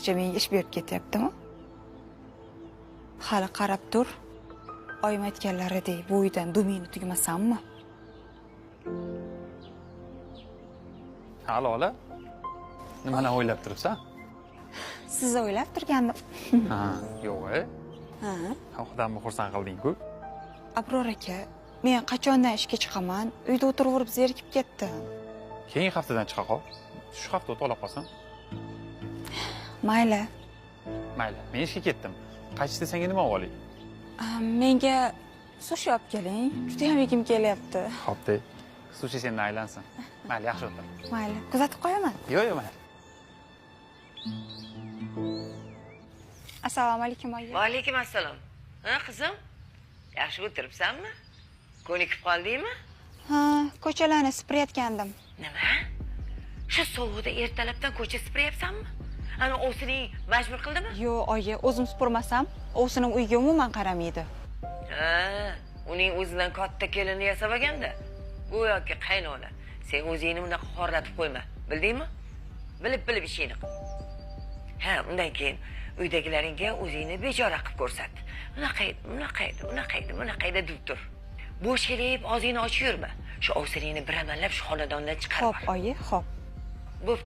ortiqcha menga ish berib ketyaptimi? Hali qarab tur. Oyim aytganlaridek bo'yidan dumingni tugmasammi? Ha, Lola. Nimani o'ylab turibsan? Sizni o'ylab turgandim. Ha, yo'q-e. Ha. Xudamni xursand qilding-ku. Abror aka, men qachondan ishga chiqaman? Uyda o'tirib zerikib ketdim. Keyingi haftadan chiqa qol. Shu hafta o'tib ola qolsin. Mayli. Mayli, men ishga ketdim. Qaytishda senga nima olib olay? Menga sushi olib keling. Juda ham yegim kelyapti. Xo'p-de. Sushi sendan aylansin. Mayli, yaxshi o'tir. Mayli, kuzatib qo'yaman. Yo'q, mayli. Assalomu alaykum oyi. Va alaykum assalom. Ha, qizim? Yaxshi o'tiribsanmi? Ko'nikib qoldingmi? Ha, ko'chalarni supurayotgandim. Nima? Shu sovuqda ertalabdan ko'cha supuryapsanmi? Ana o'zining majbur qildimi? Yo'q, oyi, o'zim supurmasam, o'zining uyiga umuman qaramaydi. Ha, uning o'zidan katta kelini yasab olganda, go'yoki qaynona. Sen o'zingni bunaqa xorlatib qo'yma, bildingmi? Bilib ishingni qil. Ha, undan keyin uydagilaringga o'zingni bechora qilib ko'rsat. Bunaqaydi deb tur. Bo'sh kelib, og'zingni ochib yurma. Shu ovsiningni bir amallab shu xonadondan chiqarib. Xo'p, oyi, xo'p. Bo'pti.